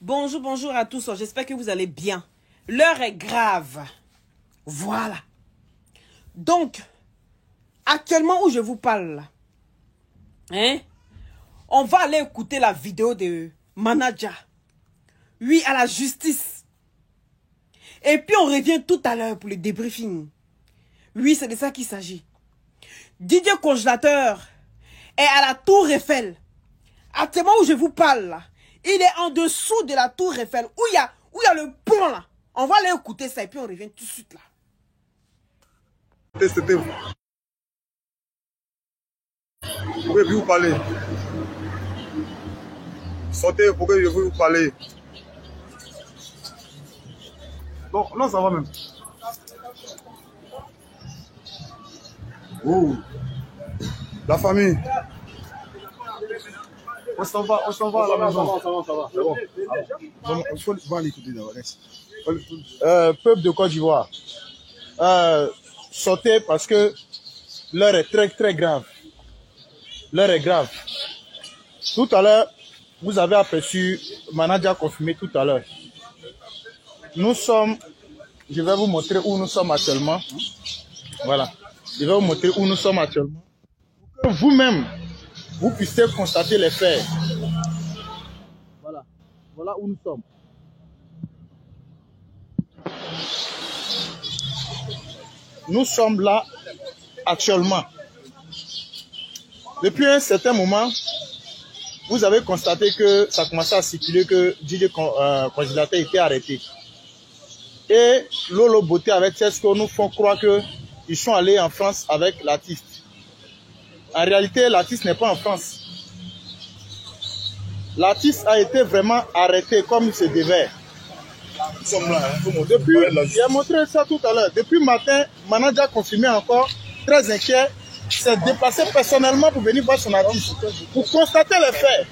Bonjour, bonjour à tous. J'espère que vous allez bien. L'heure est grave. Voilà. Donc, actuellement où je vous parle, on va aller écouter la vidéo de Manager. Oui, à la justice. Et puis on revient tout à l'heure pour le débriefing. Oui, c'est de ça qu'il s'agit. Didier Congélateur est à la Tour Eiffel. Actuellement où je vous parle là, il est en dessous de la Tour Eiffel où il y a le pont là. On va aller écouter ça et puis on revient tout de suite là. C'était vous. Pourquoi je veux vous parler? Sortez, pourquoi je veux vous parler? Bon, non, ça va même. Oh. La famille. On s'en va à la maison. Ça va. Bon, il faut aller écouter d'abord. Peuple de Côte d'Ivoire, sortez parce que l'heure est très grave. L'heure est grave. Tout à l'heure, vous avez aperçu, Manager confirmé tout à l'heure. Nous sommes, je vais vous montrer où nous sommes actuellement. Voilà. Je vais vous montrer où nous sommes actuellement. Pour que vous-même, vous puissiez constater les faits. Voilà où nous sommes. Nous sommes là actuellement. Depuis un certain moment, vous avez constaté que ça commençait à circuler que Didier Congélateur était arrêté. Et Lolo Beauté avec Tesco nous font croire qu'ils sont allés en France avec l'artiste. En réalité, l'artiste n'est pas en France. L'artiste a été vraiment arrêté comme il se devait. Nous sommes là. Depuis, j'ai montré ça tout à l'heure. Depuis matin, Manager confirmé encore, très inquiet, s'est déplacé personnellement pour venir voir son artiste, pour constater les faits.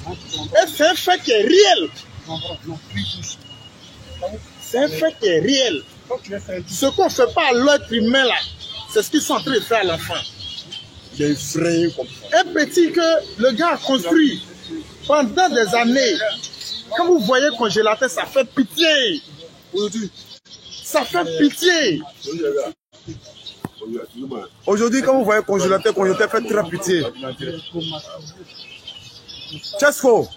Et c'est un fait qui est réel. C'est un fait qui est réel. Ce qu'on ne fait pas à l'être humain là, c'est ce qu'ils sont en train de faire à l'enfant. Il est effrayé comme ça. Un petit que le gars a construit pendant des années. Quand vous voyez Congélateur, ça fait pitié. Ça fait pitié. Aujourd'hui, quand vous voyez Congélateur fait très pitié. Tesco.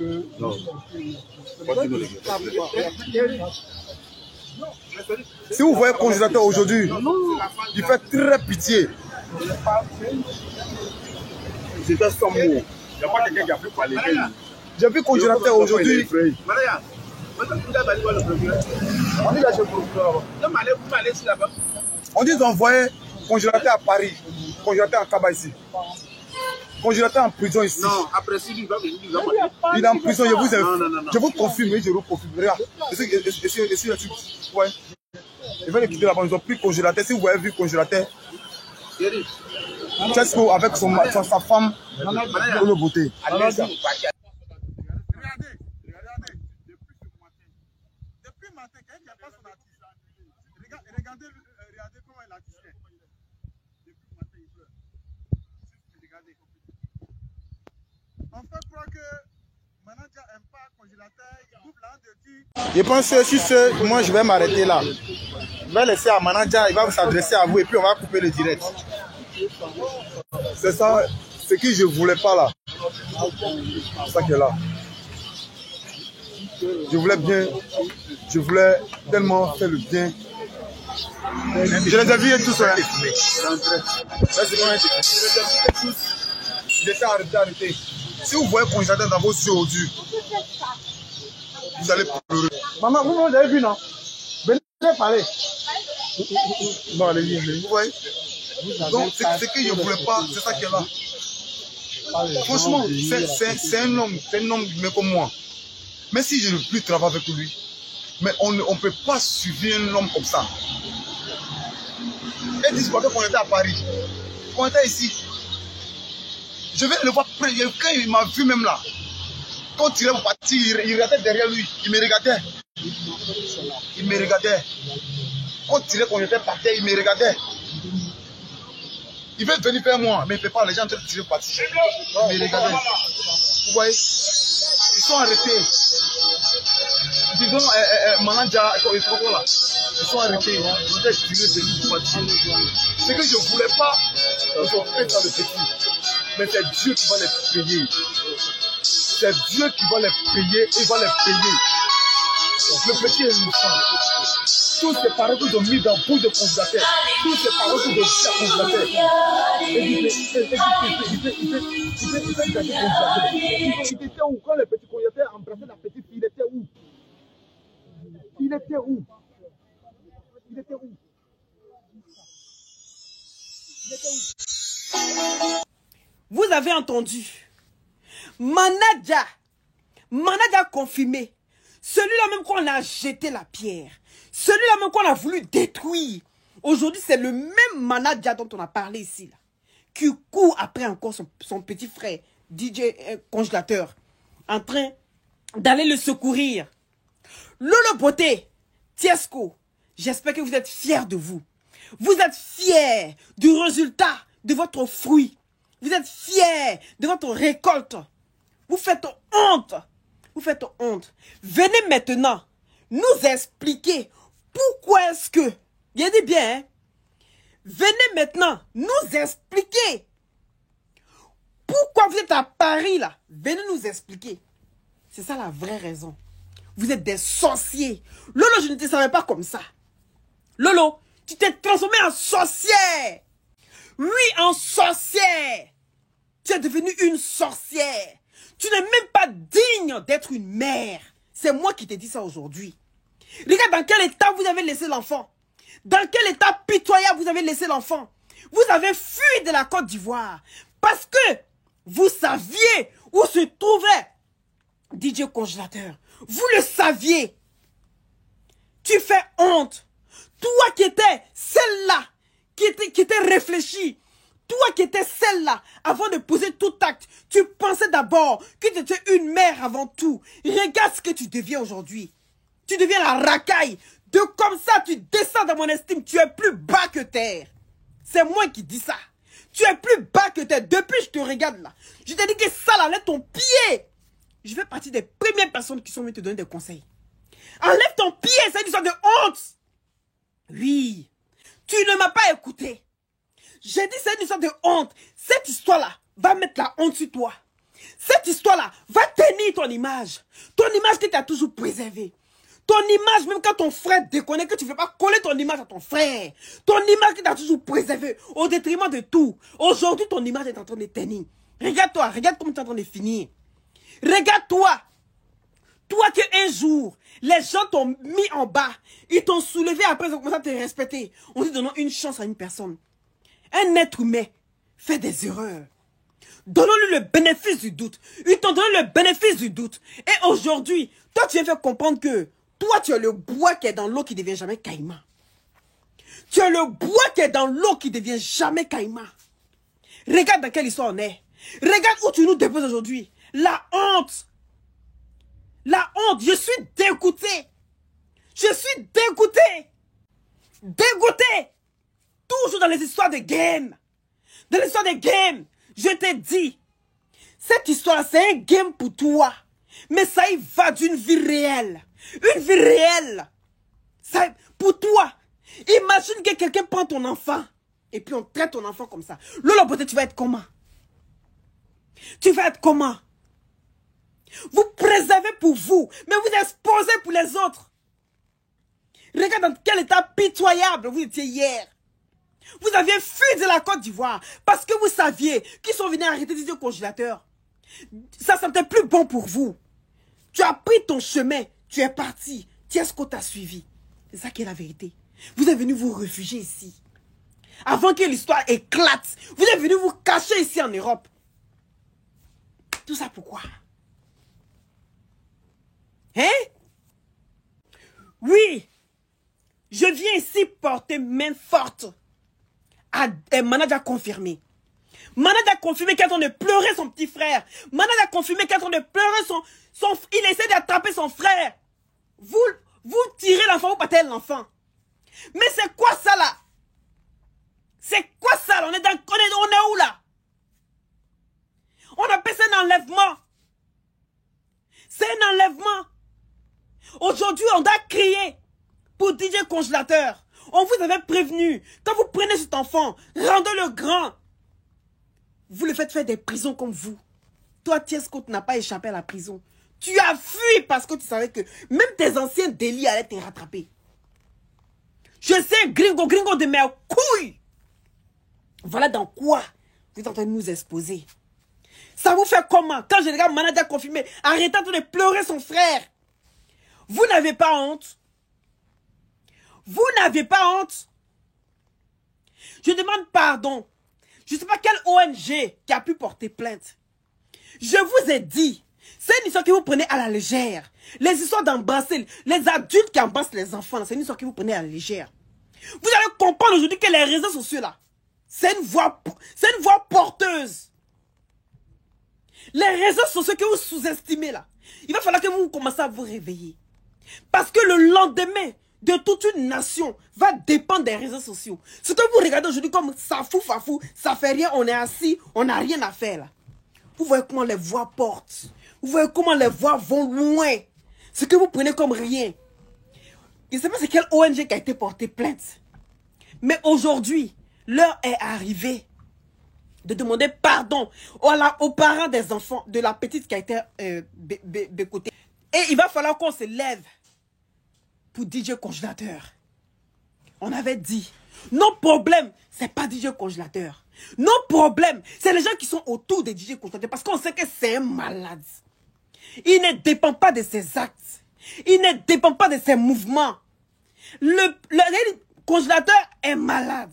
Si vous voyez Congélateur aujourd'hui, il fait très pitié. C'était son mot. Il n'y a pas quelqu'un qui a pu parler. J'ai vu Congélateur aujourd'hui. On dit d'envoyer Congélateur à Paris, Congélateur à Kaba ici. Congélateur en prison ici. Non, après si il va venir. Il est en prison, je vous confirme, je vous confirme. Regarde, ouais. Ils veulent le quitter là-bas, ils ont pris Congélateur. Si vous avez vu Congélateur, Tesco avec sa femme, pour le beauté. Regardez, depuis matin, quand il n'y a pas son artiste, regardez comment il a artiste. Depuis matin, il pleure. Regardez. On fait croire que Manager n'aime pas Congélateur, il double la de dire. Je pense que si moi je vais m'arrêter là. Je vais laisser à Manager, il va s'adresser à vous et puis on va couper le direct. C'est ça, ce que je ne voulais pas là. C'est ça qui est là. Je voulais bien, je voulais tellement faire le bien. Je les ai vus tous. Il était arrêté. Si vous voyez Congélateur dans vos yeux aujourd'hui, vous allez pleurer. Maman, vous avez vu, non? Venez parler. Non, allez-y. Vous voyez? Donc, c'est que je ne voulais pas, c'est ça qui est là. Franchement, c'est un homme mais comme moi. Mais si je ne veux plus travailler avec lui, mais on ne peut pas suivre un homme comme ça. Et dis-moi qu'on était à Paris, qu'on était ici. Je vais le voir près, quand il m'a vu même là, quand il est parti, il regardait derrière lui, il me regardait. Il me regardait. Quand il était par terre, il me regardait. Il veut venir vers moi, mais il ne peut pas, les gens sont en train de tirer parti. Mais regardez, vous voyez, ils sont arrêtés. donc, manager, ils sont arrêtés. Ils ont été tirés de l'île. Ce que je ne voulais pas, ils ont fait dans le petit. Mais c'est Dieu qui va les payer. C'est Dieu qui va les payer, il va les payer. Le petit est innocent. Tous ces paroles qu'ils ont mis dans le bout de congélateur, tous ces paroles qu'ils ont mis dans le congélateur. Il était où? Quand le petit congélateur embrassait la petite fille, il était où? Il était où? Il était où? Il était où? Vous avez entendu? Manaja a confirmé. Celui-là même qu'on a jeté la pierre. Celui-là même qu'on a voulu détruire. Aujourd'hui, c'est le même Manaja dont on a parlé ici. Là, qui court après encore son petit frère, DJ congélateur, en train d'aller le secourir. Lolo Beauté, Tiesco, j'espère que vous êtes fiers de vous. Vous êtes fiers du résultat de votre fruit. Vous êtes fiers de votre récolte. Vous faites honte. Vous faites honte. Venez maintenant nous expliquer pourquoi est-ce que... Bien dit bien, hein? Venez maintenant nous expliquer pourquoi vous êtes à Paris là. Venez nous expliquer. C'est ça la vraie raison. Vous êtes des sorciers. Lolo, je ne te savais pas comme ça. Lolo, tu t'es transformé en sorcière. Oui, en sorcière. Tu es devenue une sorcière. Tu n'es même pas digne d'être une mère. C'est moi qui t'ai dit ça aujourd'hui. Regarde dans quel état vous avez laissé l'enfant. Dans quel état pitoyable vous avez laissé l'enfant. Vous avez fui de la Côte d'Ivoire. Parce que vous saviez où se trouvait DJ Congélateur. Vous le saviez. Tu fais honte. Toi qui étais celle-là, qui était réfléchie. Toi qui étais celle-là, avant de poser tout acte, tu pensais d'abord que tu étais une mère avant tout. Regarde ce que tu deviens aujourd'hui. Tu deviens la racaille. De comme ça, tu descends dans mon estime. Tu es plus bas que terre. C'est moi qui dis ça. Tu es plus bas que terre. Depuis je te regarde là. Je t'ai dit que ça là, enlève ton pied. Je fais partie des premières personnes qui sont venues te donner des conseils. Enlève ton pied, c'est une histoire de honte. Oui, tu ne m'as pas écouté. J'ai dit c'est une histoire de honte. Cette histoire-là va mettre la honte sur toi. Cette histoire-là va tenir ton image. Ton image que tu as toujours préservée. Ton image, même quand ton frère déconne, que tu ne veux pas coller ton image à ton frère. Ton image que tu as toujours préservée au détriment de tout. Aujourd'hui, ton image est en train de tenir. Regarde-toi, regarde comment tu es en train de finir. Regarde-toi. Toi que un jour, les gens t'ont mis en bas. Ils t'ont soulevé après ils ont commencé à te respecter. On dit donnons une chance à une personne. Un être humain fait des erreurs. Donnons-lui le bénéfice du doute. Ils t'ont donné le bénéfice du doute. Et aujourd'hui, toi tu viens faire comprendre que toi tu es le bois qui est dans l'eau qui ne devient jamais caïman. Tu es le bois qui est dans l'eau qui ne devient jamais caïman. Regarde dans quelle histoire on est. Regarde où tu nous déposes aujourd'hui. La honte. La honte. Je suis dégoûté. Je suis dégoûté. Dégoûté. Toujours dans les histoires de game. Dans l'histoire de game. Je t'ai dit. Cette histoire, c'est un game pour toi. Mais ça y va d'une vie réelle. Une vie réelle. Ça, pour toi. Imagine que quelqu'un prend ton enfant. Et puis on traite ton enfant comme ça. Lolo Beauté, tu vas être comment? Tu vas être comment? Vous préservez pour vous. Mais vous exposez pour les autres. Regarde dans quel état pitoyable vous étiez hier. Vous aviez fui de la Côte d'Ivoire. Parce que vous saviez qu'ils sont venus arrêter DJ Congélateur. Ça n'était plus bon pour vous. Tu as pris ton chemin. Tu es parti. Tiesco t'a suivi. C'est ça qui est la vérité. Vous êtes venus vous réfugier ici. Avant que l'histoire éclate. Vous êtes venus vous cacher ici en Europe. Tout ça pourquoi? Hein? Oui. Je viens ici porter main forte. Manaja confirmé. Manaja a confirmé qu'elle est en train de pleurer son petit frère. Manaja a confirmé qu'elle est en train de pleurer il essaie d'attraper son frère. Vous tirez l'enfant, vous partez l'enfant. Mais c'est quoi ça là? C'est quoi ça là? On est où là? On appelle ça un enlèvement. C'est un enlèvement. Au Aujourd'hui, on doit crier pour DJ Congélateur. On vous avait prévenu. Quand vous prenez cet enfant, rendez-le grand. Vous le faites faire des prisons comme vous. Toi, Tiesco, tu n'as pas échappé à la prison. Tu as fui parce que tu savais que même tes anciens délits allaient te rattraper. Je sais, gringo de mes couilles. Voilà dans quoi vous êtes en train de nous exposer. Ça vous fait comment? Quand je regarde Manaja confirmé, arrêtant de pleurer son frère. Vous n'avez pas honte? Vous n'avez pas honte? Je demande pardon. Je ne sais pas quelle ONG qui a pu porter plainte. Je vous ai dit, c'est une histoire que vous prenez à la légère. Les histoires d'embrasser, les adultes qui embrassent les enfants, c'est une histoire que vous prenez à la légère. Vous allez comprendre aujourd'hui que les réseaux sociaux là, c'est une voix porteuse. Les réseaux sociaux que vous sous-estimez là, il va falloir que vous commencez à vous réveiller. Parce que le lendemain de toute une nation va dépendre des réseaux sociaux. Ce que vous regardez aujourd'hui comme ça fout, fafou, ça fait rien, on est assis, on n'a rien à faire là. Vous voyez comment les voix portent. Vous voyez comment les voix vont loin. Ce que vous prenez comme rien. Je ne sais pas c'est quelle ONG qui a été portée plainte. Mais aujourd'hui, l'heure est arrivée de demander pardon aux parents des enfants, de la petite qui a été bécotée. Et il va falloir qu'on se lève pour DJ Congélateur. On avait dit, nos problèmes, c'est pas DJ Congélateur. Nos problèmes, c'est les gens qui sont autour de DJ Congélateur. Parce qu'on sait que c'est un malade. Il ne dépend pas de ses actes. Il ne dépend pas de ses mouvements. Le Congélateur est malade.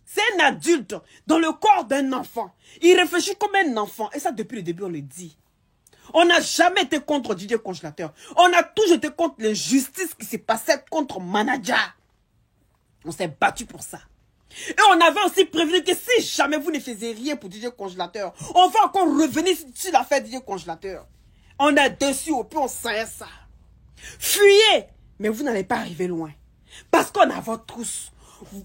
C'est un adulte dans le corps d'un enfant. Il réfléchit comme un enfant. Et ça, depuis le début, on le dit. On n'a jamais été contre DJ Congélateur. On a toujours été contre l'injustice qui s'est passée contre Manaja. On s'est battu pour ça. Et on avait aussi prévenu que si jamais vous ne faisiez rien pour DJ Congélateur, on va encore revenir sur l'affaire DJ Congélateur. On a dessus au pied, on sait ça. Fuyez, mais vous n'allez pas arriver loin. Parce qu'on a votre trousse.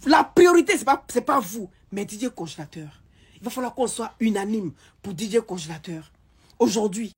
La priorité, c'est pas vous, mais DJ Congélateur. Il va falloir qu'on soit unanime pour DJ Congélateur. Aujourd'hui,